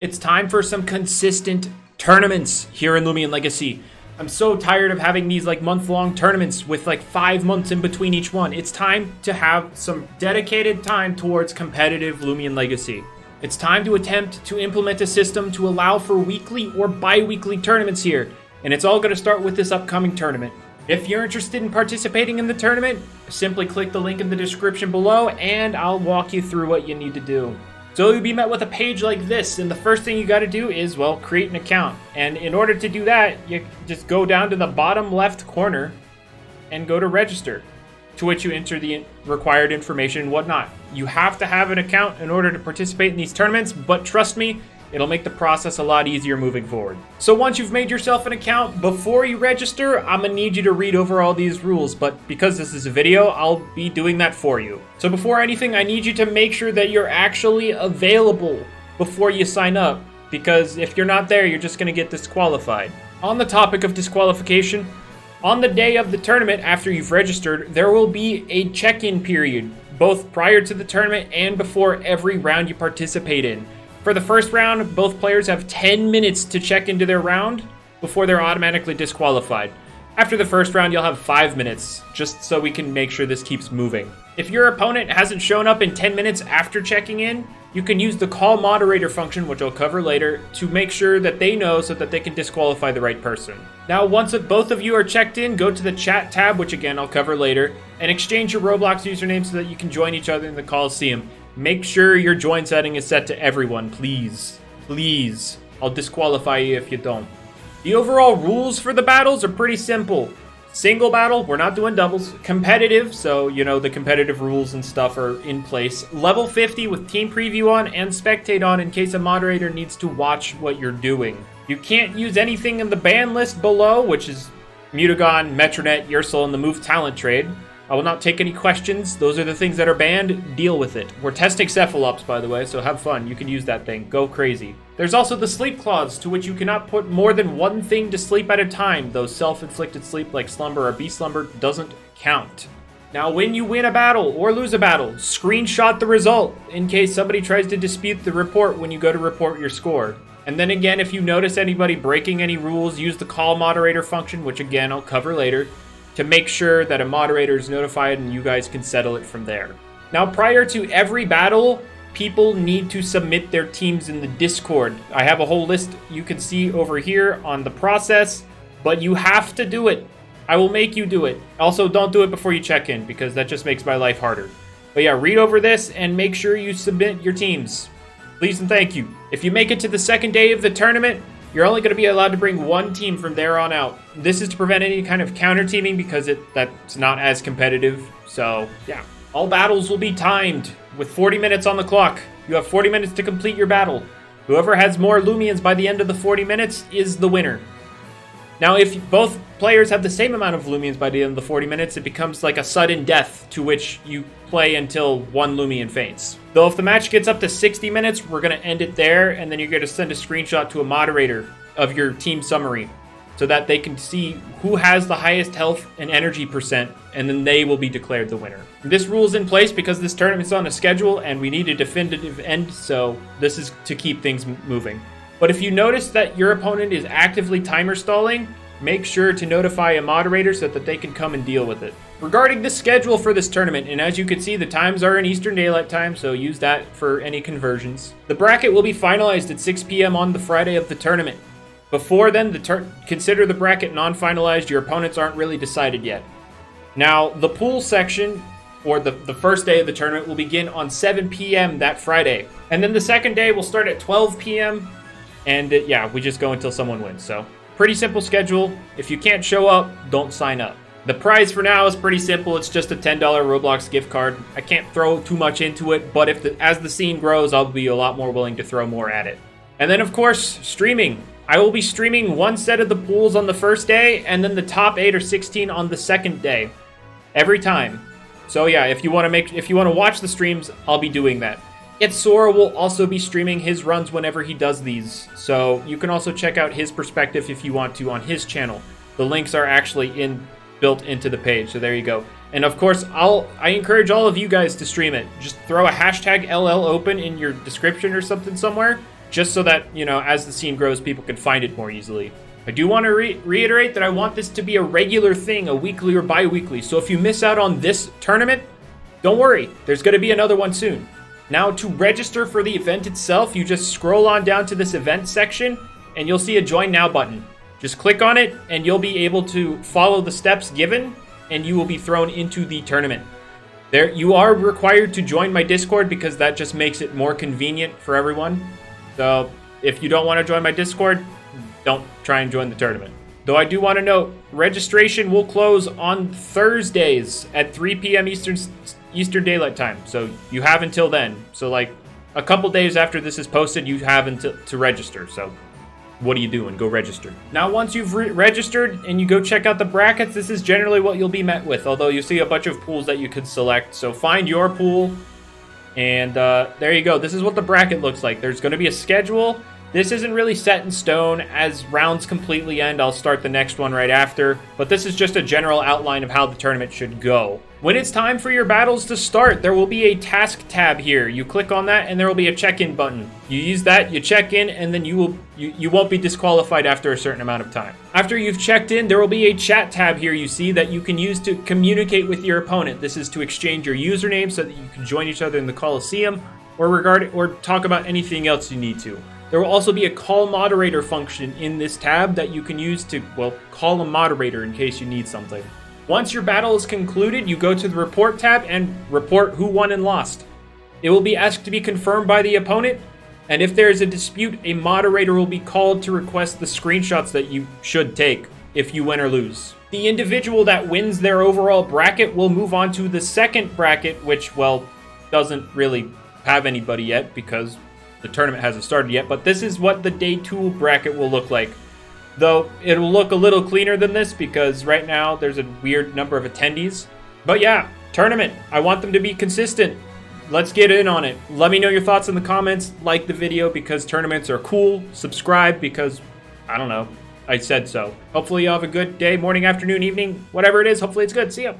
It's time for some consistent tournaments here in Loomian Legacy. I'm so tired of having these like month-long tournaments with like 5 months in between each one. It's time to have some dedicated time towards competitive Loomian Legacy. It's time to attempt to implement a system to allow for weekly or bi-weekly tournaments here. And it's all going to start with this upcoming tournament. If you're interested in participating in the tournament, simply click the link in the description below and I'll walk you through what you need to do. So you'll be met with a page like this, and the first thing you got to do is, well, create an account. And in order to do that, you just go down to the bottom left corner and go to register, to which you enter the required information and whatnot. You have to have an account in order to participate in these tournaments, but trust me, it'll make the process a lot easier moving forward. So once you've made yourself an account, before you register, I'm gonna need you to read over all these rules, but because this is a video, I'll be doing that for you. So before anything, I need you to make sure that you're actually available before you sign up, because if you're not there, you're just gonna get disqualified. On the topic of disqualification, on the day of the tournament, after you've registered, there will be a check-in period, both prior to the tournament and before every round you participate in. For the first round, both players have 10 minutes to check into their round before they're automatically disqualified. After the first round, you'll have 5 minutes, just so we can make sure this keeps moving. If your opponent hasn't shown up in 10 minutes after checking in, you can use the call moderator function, which I'll cover later, to make sure that they know so that they can disqualify the right person. Now, once both of you are checked in, go to the chat tab, which again, I'll cover later, and exchange your Roblox username so that you can join each other in the Coliseum. Make sure your join setting is set to everyone, please. Please. I'll disqualify you if you don't. The overall rules for the battles are pretty simple. Single battle, we're not doing doubles. Competitive, so you know the competitive rules and stuff are in place. Level 50 with team preview on and spectate on in case a moderator needs to watch what you're doing. You can't use anything in the ban list below, which is Mutagon, Metronet, Ursel, and the Move Talent trade. I will not take any questions. Those are the things that are banned. Deal with it. We're testing Cephalops, by the way, so have fun. You can use that thing. Go crazy. There's also the sleep clause, to which you cannot put more than one thing to sleep at a time, though self-inflicted sleep like slumber or B-slumber doesn't count. Now, when you win a battle or lose a battle, screenshot the result in case somebody tries to dispute the report when you go to report your score. And then again, if you notice anybody breaking any rules, use the call moderator function, which again, I'll cover later, to make sure that a moderator is notified and you guys can settle it from there. Now, prior to every battle, people need to submit their teams in the Discord. I have a whole list you can see over here on the process, but you have to do it. I will make you do it. Also, don't do it before you check in, because that just makes my life harder. But yeah, read over this and make sure you submit your teams. Please and thank you. If you make it to the second day of the tournament, you're only going to be allowed to bring one team from there on out. This is to prevent any kind of counter teaming because that's not as competitive. So yeah, all battles will be timed with 40 minutes on the clock. You have 40 minutes to complete your battle. Whoever has more Loomians by the end of the 40 minutes is the winner. Now, if both players have the same amount of Loomians by the end of the 40 minutes, it becomes like a sudden death to which you play until one Loomian faints. Though if the match gets up to 60 minutes, we're going to end it there, and then you're going to send a screenshot to a moderator of your team summary so that they can see who has the highest health and energy percent, and then they will be declared the winner. This rule is in place because this tournament's on a schedule, and we need a definitive end, so this is to keep things moving. But if you notice that your opponent is actively timer stalling, make sure to notify a moderator so that they can come and deal with it. Regarding the schedule for this tournament, and as you can see, the times are in Eastern Daylight Time, so use that for any conversions. The bracket will be finalized at 6 p.m. on the Friday of the tournament. Before then, consider the bracket non-finalized. Your opponents aren't really decided yet. Now, the pool section, or the first day of the tournament, will begin on 7 p.m. that Friday. And then the second day will start at 12 p.m. And yeah, we just go until someone wins. So pretty simple schedule. If you can't show up, don't sign up. The prize for now is pretty simple. It's just a $10 Roblox gift card. I can't throw too much into it, but as the scene grows, I'll be a lot more willing to throw more at it. And then, of course, streaming. I will be streaming one set of the pools on the first day, and then the top 8 or 16 on the second day, every time. So yeah, if you want to watch the streams, I'll be doing that. Sora will also be streaming his runs whenever he does these, so you can also check out his perspective if you want to on his channel. The links are actually built into the page, so there you go. And of course, I encourage all of you guys to stream it. Just throw a hashtag LL open in your description or something somewhere. just so that, you know, as the scene grows, people can find it more easily. I do want to reiterate that I want this to be a regular thing, a weekly or bi-weekly. So if you miss out on this tournament, don't worry, there's going to be another one soon. Now, to register for the event itself, you just scroll on down to this event section, and you'll see a Join Now button. Just click on it, and you'll be able to follow the steps given, and you will be thrown into the tournament. There, you are required to join my Discord because that just makes it more convenient for everyone. So if you don't want to join my Discord, don't try and join the tournament. Though I do want to note, registration will close on Thursdays at 3 p.m. Eastern Daylight Time. So you have until then. So like a couple days after this is posted, you have until to register. So what are you doing? Go register. Now, once you've registered and you go check out the brackets, this is generally what you'll be met with, although you see a bunch of pools that you could select. So find your pool, and there you go. This is what the bracket looks like. There's going to be a schedule. This isn't really set in stone. As rounds completely end, I'll start the next one right after, but this is just a general outline of how the tournament should go. When it's time for your battles to start, there will be a task tab here. You click on that and there will be a check-in button. You use that, you check in, and then you won't be disqualified after a certain amount of time. After you've checked in, there will be a chat tab here you see that you can use to communicate with your opponent. This is to exchange your username so that you can join each other in the Coliseum or talk about anything else you need to. There will also be a call moderator function in this tab that you can use to, well, call a moderator in case you need something. Once your battle is concluded, you go to the report tab and report who won and lost. It will be asked to be confirmed by the opponent, and if there is a dispute, a moderator will be called to request the screenshots that you should take if you win or lose. The individual that wins their overall bracket will move on to the second bracket, which, well, doesn't really have anybody yet because the tournament hasn't started yet, but this is what the day 2 bracket will look like. Though it'll look a little cleaner than this because right now there's a weird number of attendees. But yeah, tournament. I want them to be consistent. Let's get in on it. Let me know your thoughts in the comments. Like the video because tournaments are cool. Subscribe because, I don't know, I said so. Hopefully you have a good day, morning, afternoon, evening, whatever it is. Hopefully it's good. See ya.